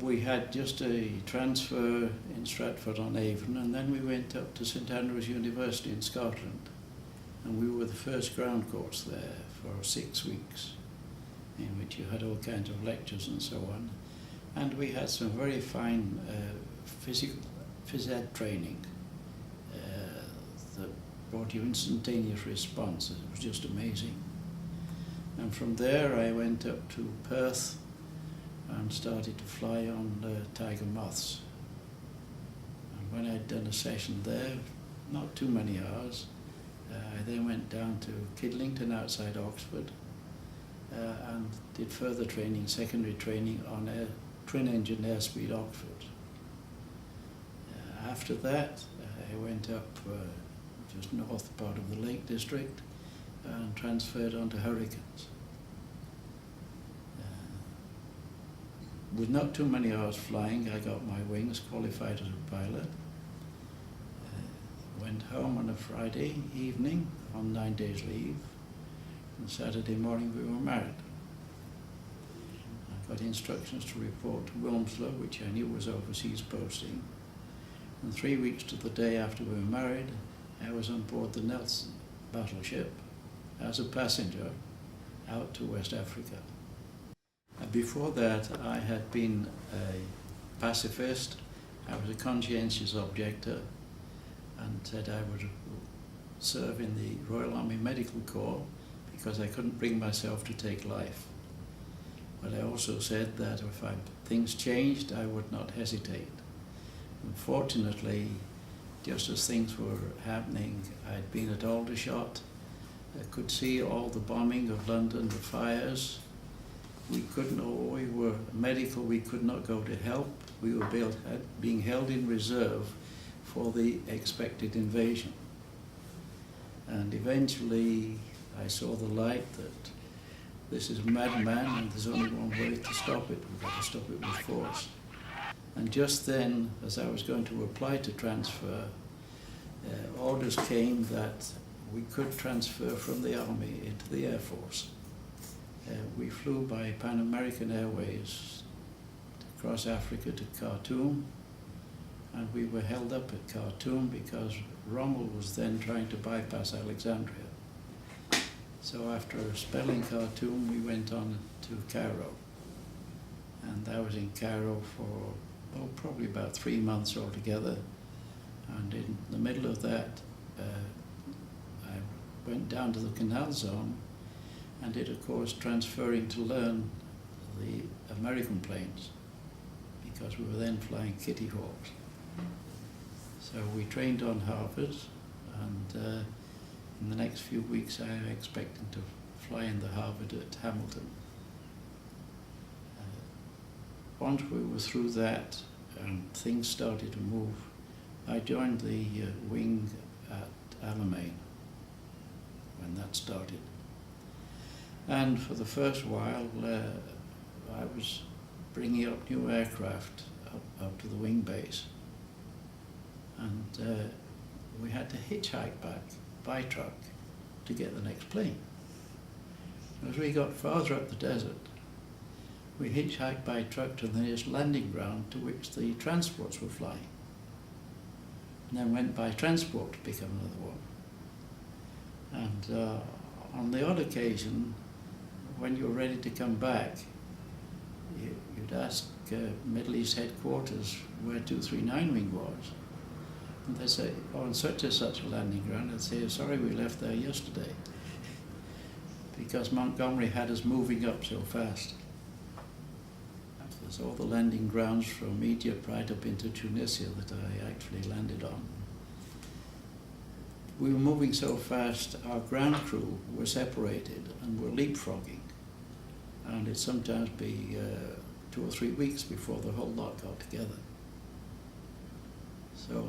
We had just a transfer in Stratford-on-Avon, and then we went up to St Andrews University in Scotland, and we were the first ground course there for 6 weeks, in which you had all kinds of lectures and so on, and we had some very fine phys ed training that brought you instantaneous response. It was just amazing. And from there I went up to Perth and started to fly on tiger moths. And when I'd done a session there, not too many hours, I then went down to Kidlington outside Oxford and did further training, secondary training on a twin-engine airspeed Oxford. After that, I went up just north part of the Lake District and transferred onto Hurricanes. With not too many hours flying, I got my wings, qualified as a pilot. Went home on a Friday evening on 9 days leave, and Saturday morning we were married. I got instructions to report to Wilmslow, which I knew was overseas posting, and 3 weeks to the day after we were married, I was on board the Nelson battleship as a passenger out to West Africa. Before that, I had been a pacifist. I was a conscientious objector and said I would serve in the Royal Army Medical Corps because I couldn't bring myself to take life. But I also said that if things changed, I would not hesitate. Unfortunately, just as things were happening, I'd been at Aldershot. I could see all the bombing of London, the fires. We were medical, we could not go to help. We were being held in reserve for the expected invasion. And eventually I saw the light that this is a madman and there's only one way to stop it. We've got to stop it with force. And just then, as I was going to apply to transfer, orders came that we could transfer from the Army into the Air Force. We flew by Pan American Airways across Africa to Khartoum, and we were held up at Khartoum because Rommel was then trying to bypass Alexandria. So after a spell in Khartoum, we went on to Cairo, and I was in Cairo for probably about 3 months altogether, and in the middle of that I went down to the Canal Zone and did a course transferring to learn the American planes, because we were then flying Kitty Hawks. So we trained on Harvard, and in the next few weeks I am expecting to fly in the Harvard at Hamilton. Once we were through that and things started to move, I joined the wing at Alamein when that started. And for the first while, I was bringing up new aircraft up to the wing base. And we had to hitchhike back by truck to get the next plane. As we got farther up the desert, we hitchhiked by truck to the nearest landing ground to which the transports were flying. And then went by transport to pick up another one. And on the odd occasion, when you were ready to come back, you'd ask Middle East headquarters where 239 wing was. And they'd say, oh, on such and such a landing ground. I'd say, sorry, we left there yesterday. Because Montgomery had us moving up so fast. There's all the landing grounds from Egypt right up into Tunisia that I actually landed on. We were moving so fast, our ground crew were separated and were leapfrogging. And it'd sometimes be 2 or 3 weeks before the whole lot got together. So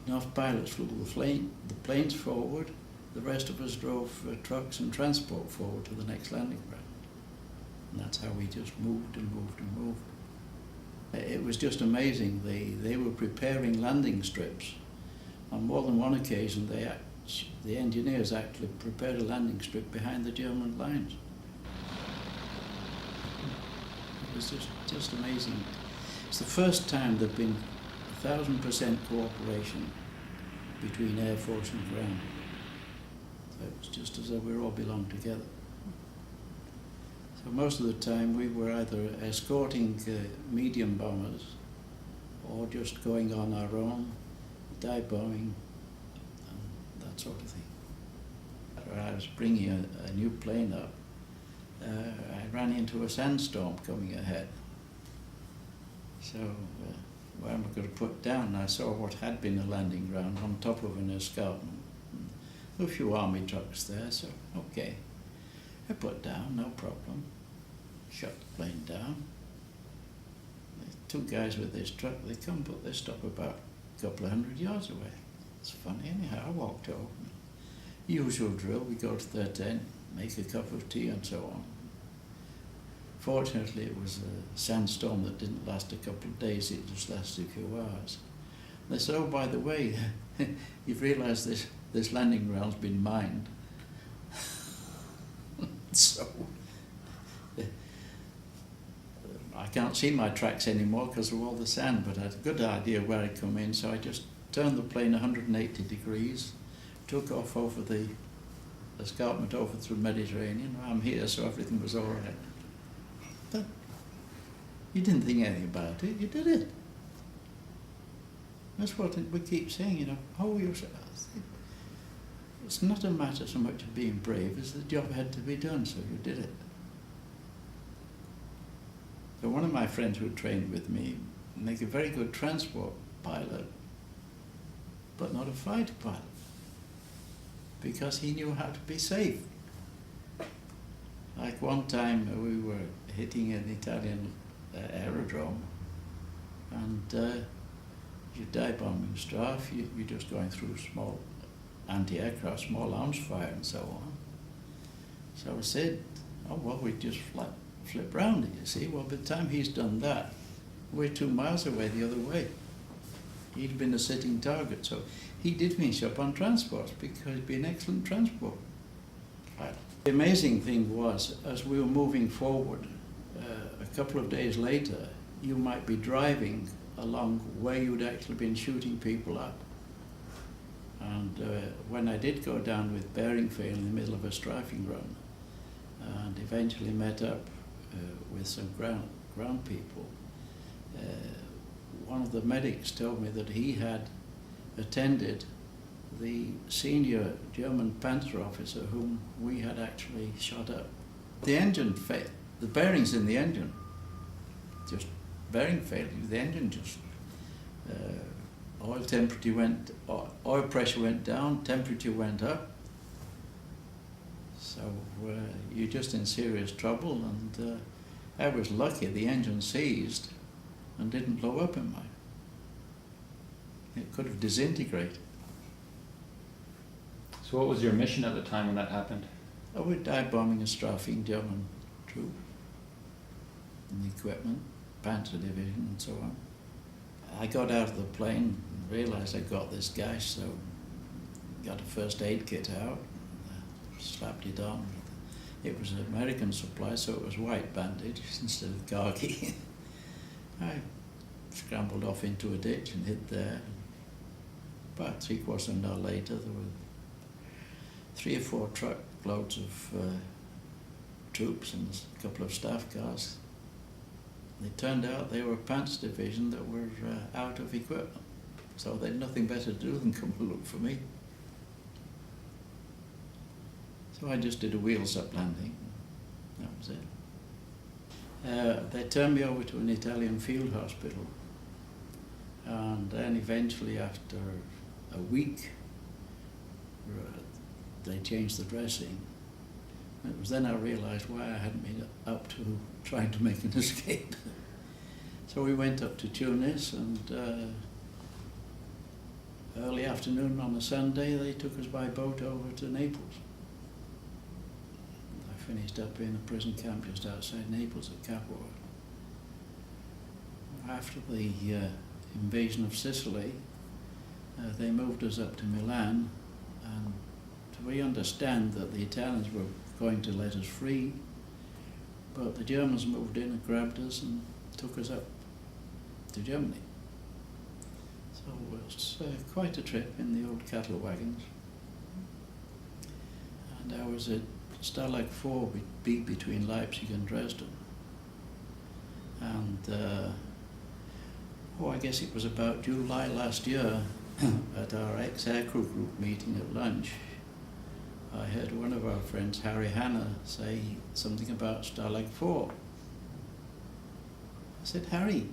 enough pilots flew the planes forward, the rest of us drove trucks and transport forward to the next landing ground. And that's how we just moved and moved and moved. It was just amazing. They were preparing landing strips. On more than one occasion, the engineers actually prepared a landing strip behind the German lines. was just amazing. It's the first time there'd been 1,000% cooperation between Air Force and ground. So it was just as though we all belonged together. So most of the time we were either escorting medium bombers or just going on our own, dive bombing, and that sort of thing. When I was bringing a new plane up, I ran into a sandstorm coming ahead. So when we got put down, I saw what had been a landing ground on top of an escarpment. A few army trucks there, so okay. I put down, no problem. Shut the plane down. The 2 guys with this truck, they come, but they stop about a couple of 100 yards away. It's funny, anyhow. I walked over. Usual drill, we go to their tent, make a cup of tea and so on. Fortunately, it was a sandstorm that didn't last a couple of days, it just lasted a few hours. They said, oh, by the way, you've realised this landing ground's been mined. So, I can't see my tracks anymore because of all the sand, but I had a good idea where I'd come in, so I just turned the plane 180 degrees, took off over the escarpment over through the Mediterranean. I'm here, so everything was all right. But you didn't think anything about it, you did it. That's what we keep saying, you know, oh, it's not a matter so much of being brave as the job had to be done, so you did it. So one of my friends who trained with me make a very good transport pilot, but not a fighter pilot, because he knew how to be safe. Like one time we were hitting an Italian aerodrome, and you dive bombing stuff, you're just going through small anti-aircraft, small arms fire and so on. So I said, oh well, we just flip round it, you see. Well, by the time he's done that, we're 2 miles away the other way. He'd been a sitting target, so he did finish up on transports because he'd be an excellent transport pilot. The amazing thing was, as we were moving forward, a couple of days later, you might be driving along where you'd actually been shooting people at. And when I did go down with bearing fail in the middle of a strafing run, and eventually met up with some ground people, one of the medics told me that he had attended the senior German Panther officer whom we had actually shot up. The engine failed, the bearings in the engine, just bearing failure, the engine just, oil pressure went down, temperature went up, so you're just in serious trouble, and I was lucky the engine seized and didn't blow up in mine. It could have disintegrated. So what was your mission at the time when that happened? I was dive bombing a strafing German troop and the equipment, Panther division and so on. I got out of the plane and realised I got this gash, so got a first aid kit out, slapped it on. It was an American supply, so it was white bandage instead of khaki. I scrambled off into a ditch and hid there. About 3/4 of an hour later, there were 3 or 4 truckloads of troops and a couple of staff cars. It turned out they were a Pants division that were out of equipment, so they had nothing better to do than come and look for me. So I just did a wheels-up landing. That was it. They turned me over to an Italian field hospital, and then eventually, after a week, they changed the dressing. It was then I realised why I hadn't been up to trying to make an escape. So we went up to Tunis, and early afternoon on a Sunday they took us by boat over to Naples. I finished up in a prison camp just outside Naples at Capua. After the invasion of Sicily, they moved us up to Milan, and we understand that the Italians were going to let us free, But the Germans moved in and grabbed us and took us up to Germany. So it was quite a trip in the old cattle wagons. And I was at Stalag 4 between Leipzig and Dresden. And I guess it was about July last year at our ex-aircrew group meeting at lunch, I heard one of our friends, Harry Hanna, say something about Stalag 4. I said, Harry,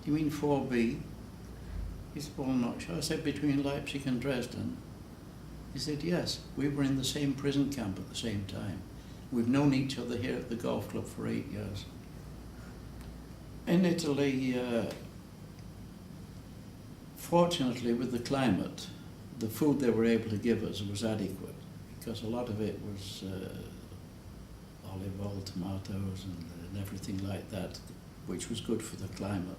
do you mean 4B? He said, well, I'm not sure. I said, between Leipzig and Dresden? He said, yes, we were in the same prison camp at the same time. We've known each other here at the golf club for 8 years. In Italy, fortunately with the climate, the food they were able to give us was adequate, because a lot of it was olive oil, tomatoes and everything like that, which was good for the climate.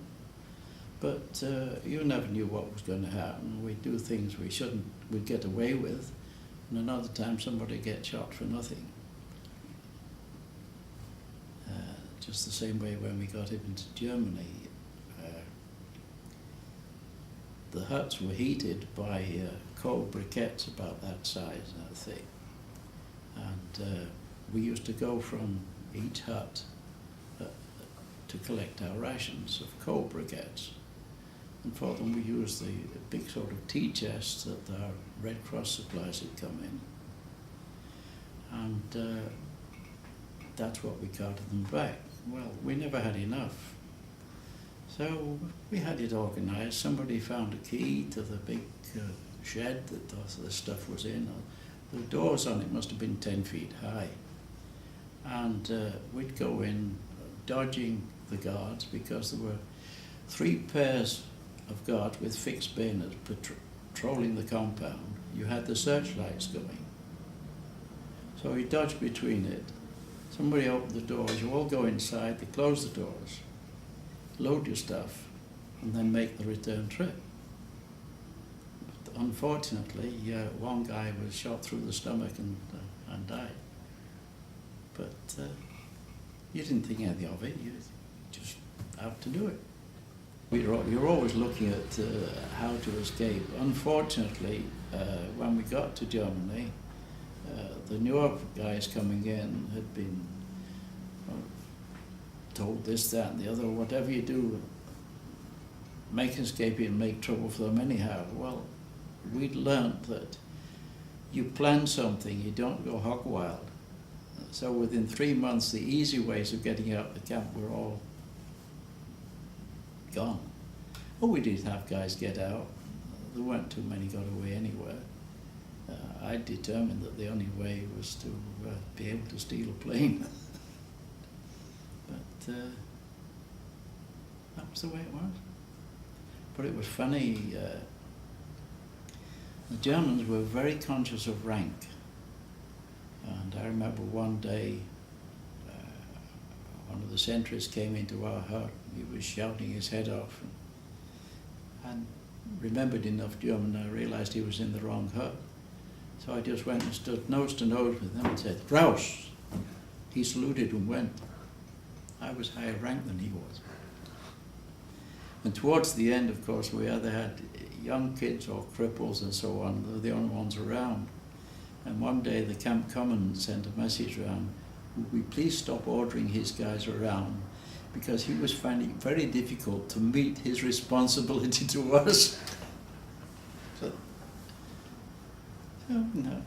But you never knew what was going to happen. We'd do things we'd get away with, and another time somebody get shot for nothing. Just the same way when we got into Germany, the huts were heated by coal briquettes about that size, I think. And we used to go from each hut to collect our rations of coal briquettes. And for them we used the big sort of tea chests that our Red Cross supplies had come in. And that's what we carted them back. Well, we never had enough. So we had it organized. Somebody found a key to the big shed that the stuff was in. The doors on it must have been 10 feet high. And we'd go in dodging the guards, because there were 3 pairs of guards with fixed bayonets patrolling the compound. You had the searchlights going. So we dodged between it. Somebody opened the doors, you all go inside, they close the doors, load your stuff, and then make the return trip. But unfortunately, one guy was shot through the stomach and died. But you didn't think anything of it, you just have to do it. You're always looking at how to escape. Unfortunately, when we got to Germany, the newer guys coming in had been told this, that, and the other. Whatever you do, make escape and make trouble for them anyhow. Well, we'd learnt that you plan something, you don't go hog wild. So within 3 months, the easy ways of getting out of the camp were all gone. Oh, we did have guys get out. There weren't too many got away anywhere. I determined that the only way was to be able to steal a plane. But that was the way it was. But it was funny, the Germans were very conscious of rank. And I remember one day, one of the sentries came into our hut. He was shouting his head off. And remembered enough German, I realized he was in the wrong hut. So I just went and stood nose to nose with him and said, "Raus!" He saluted and went. I was higher ranked than he was. And towards the end, of course, we either had young kids or cripples and so on. They were the only ones around. And one day the camp command sent a message around, would we please stop ordering his guys around, because he was finding it very difficult to meet his responsibility to us. So no.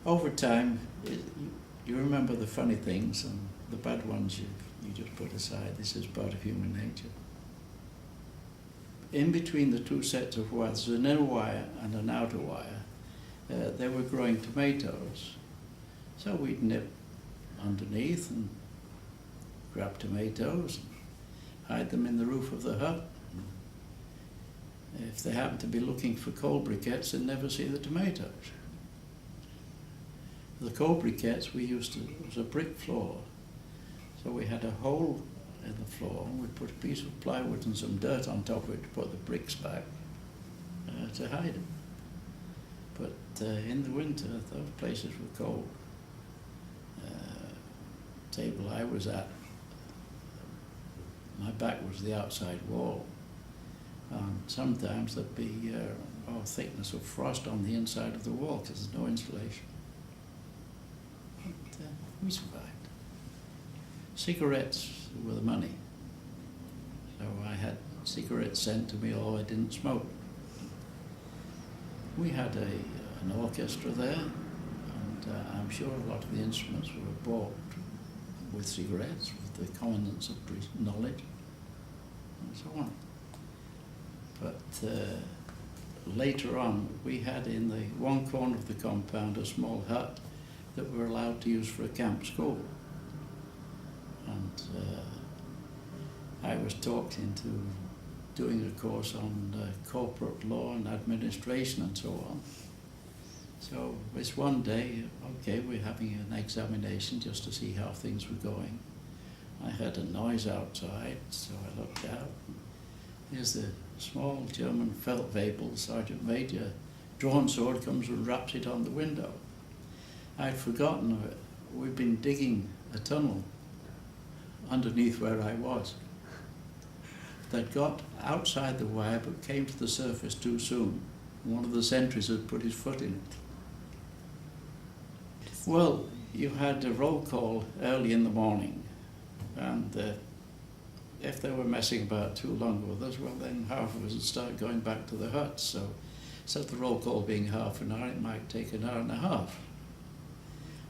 Over time, you remember the funny things, and the bad ones you just put aside. This is part of human nature. In between the 2 sets of wires, there's an inner wire and an outer wire. They were growing tomatoes. So we'd nip underneath and grab tomatoes and hide them in the roof of the hut. If they happened to be looking for coal briquettes, they'd never see the tomatoes. The coal briquettes it was a brick floor. So we had a hole in the floor, and we'd put a piece of plywood and some dirt on top of it to put the bricks back to hide them. But in the winter, those places were cold. table I was at, my back was the outside wall, and sometimes there'd be thickness of frost on the inside of the wall because there's no insulation. But we survived. Cigarettes were the money, so I had cigarettes sent to me, although I didn't smoke. We had an orchestra there, and I'm sure a lot of the instruments were bought with cigarettes, with the commandant's of knowledge, and so on. But later on, we had in the one corner of the compound a small hut that we were allowed to use for a camp school. And I was talked into doing a course on corporate law and administration and so on. So this one day, okay, we're having an examination just to see how things were going. I heard a noise outside, so I looked out. Here's the small German Feldwebel Sergeant Major, drawn sword, comes and raps it on the window. I'd forgotten we'd been digging a tunnel underneath where I was. That got outside the wire but came to the surface too soon. One of the sentries had put his foot in it. Well, you had a roll call early in the morning, and if they were messing about too long with us, well then half of us would start going back to the huts. So instead of the roll call being half an hour, it might take an hour and a half.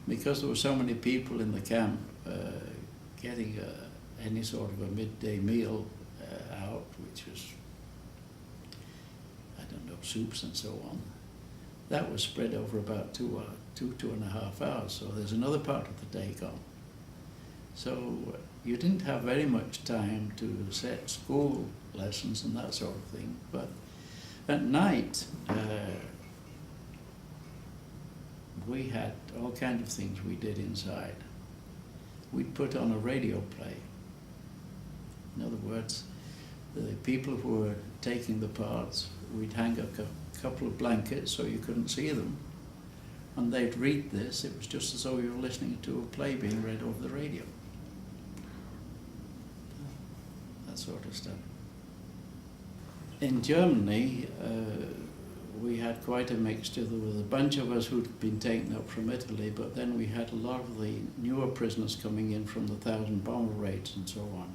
Because there were so many people in the camp, getting any sort of a midday meal out, which was, I don't know, soups and so on, that was spread over about 2 and a half hours. So there's another part of the day gone. So you didn't have very much time to set school lessons and that sort of thing. But at night, we had all kinds of things we did inside. We'd put on a radio play. In other words, the people who were taking the parts, we'd hang a couple of blankets so you couldn't see them, and they'd read this. It was just as though you were listening to a play being read over the radio. That sort of stuff. In Germany, we had quite a mixture. There was a bunch of us who'd been taken up from Italy, but then we had a lot of the newer prisoners coming in from the 1,000 bomber raids and so on.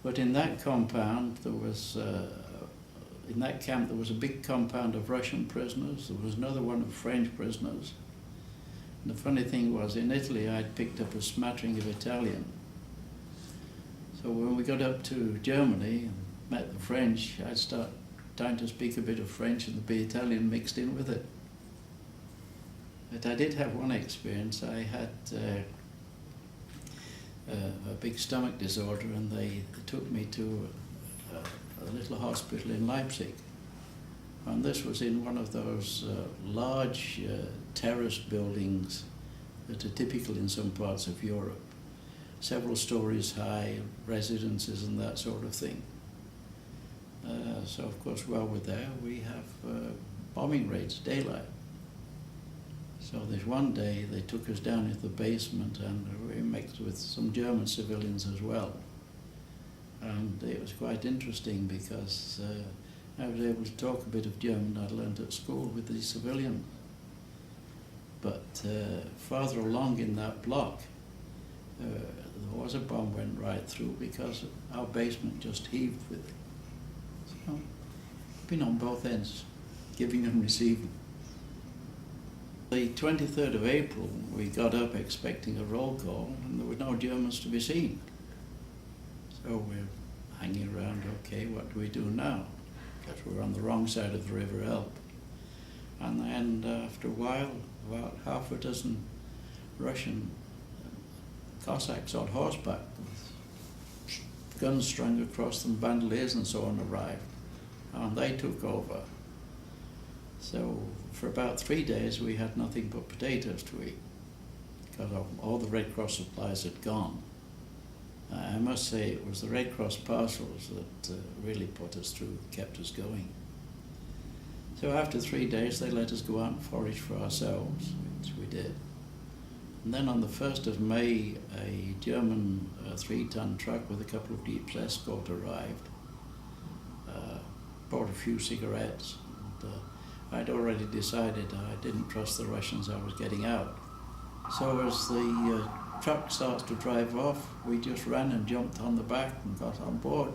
But in that compound, there was, in that camp, there was a big compound of Russian prisoners. There was another one of French prisoners. And the funny thing was, in Italy, I'd picked up a smattering of Italian. So when we got up to Germany and met the French, I'd start trying to speak a bit of French and the Italian mixed in with it. But I did have one experience. I had a big stomach disorder, and they took me to a little hospital in Leipzig. And this was in one of those large terrace buildings that are typical in some parts of Europe. Several stories high, residences and that sort of thing. So of course, while we're there, we have bombing raids, daylight. So there's one day they took us down into the basement, and we mixed with some German civilians as well. And it was quite interesting because I was able to talk a bit of German I'd learned at school with the civilians. But farther along in that block, there was a bomb went right through because our basement just heaved with it. So, been on both ends, giving and receiving. The 23rd of April, we got up expecting a roll call, and there were no Germans to be seen. So we're hanging around, okay, what do we do now? Because we're on the wrong side of the River Elbe. And then after a while, about half a dozen Russian Cossacks on horseback with guns strung across them, bandoliers and so on arrived, and they took over. So for about 3 days we had nothing but potatoes to eat because all the Red Cross supplies had gone. I must say it was the Red Cross parcels that really put us through, kept us going. So after 3 days they let us go out and forage for ourselves, which we did. And then on the 1st of May, a German 3-ton truck with a couple of Jeeps escort arrived, brought a few cigarettes, and I'd already decided I didn't trust the Russians I was getting out. So as the truck starts to drive off, we just ran and jumped on the back and got on board.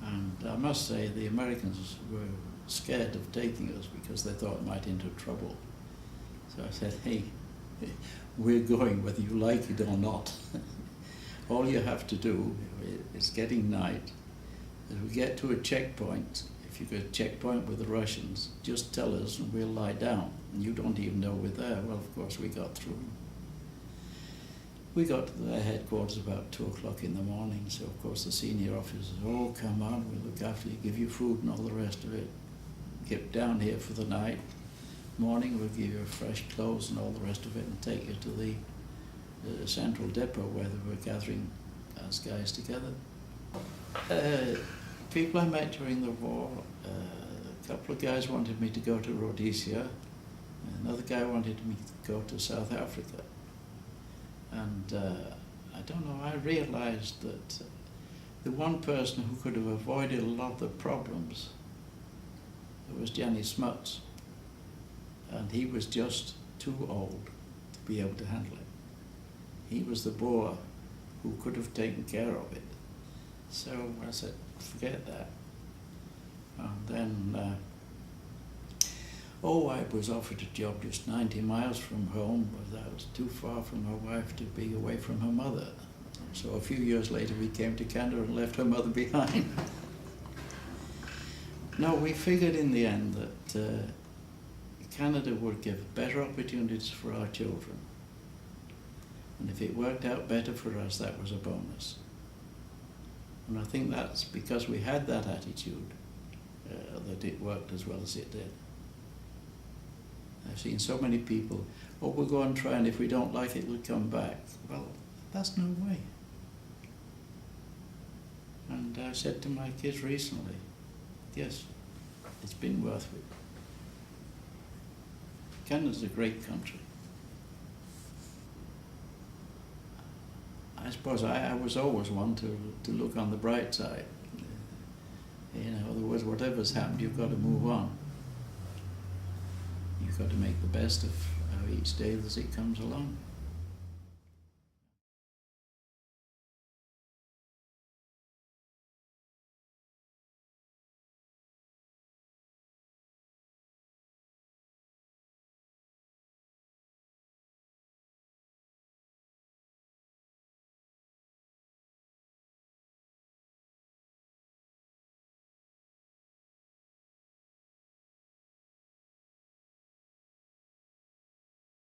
And I must say the Americans were scared of taking us because they thought we might into trouble. So I said, hey, we're going whether you like it or not. All you have to do, it's getting night, as we get to a checkpoint, if you get a checkpoint with the Russians, just tell us and we'll lie down. And you don't even know we're there. Well, of course, we got through. We got to their headquarters about 2 o'clock in the morning, so of course the senior officers, oh, come on, we'll look after you, give you food and all the rest of it. Get down here for the night. Morning, we'll give you fresh clothes and all the rest of it and take you to the central depot where they were gathering as guys together. People I met during the war, a couple of guys wanted me to go to Rhodesia, another guy wanted me to go to South Africa. And I don't know, I realized that the one person who could have avoided a lot of the problems was Johnny Smuts. And he was just too old to be able to handle it. He was the Boer who could have taken care of it. So I said, forget that. And then, I was offered a job just 90 miles from home, but that was too far from her wife to be away from her mother. So a few years later we came to Canada and left her mother behind. No, we figured in the end that Canada would give better opportunities for our children. And if it worked out better for us, that was a bonus. And I think that's because we had that attitude that it worked as well as it did. I've seen so many people, we'll go and try, and if we don't like it, we'll come back. Well, that's no way. And I said to my kids recently, yes, it's been worth it. Canada's a great country. I suppose I was always one to look on the bright side. Otherwise, whatever's happened, you've got to move on. You've got to make the best of each day as it comes along.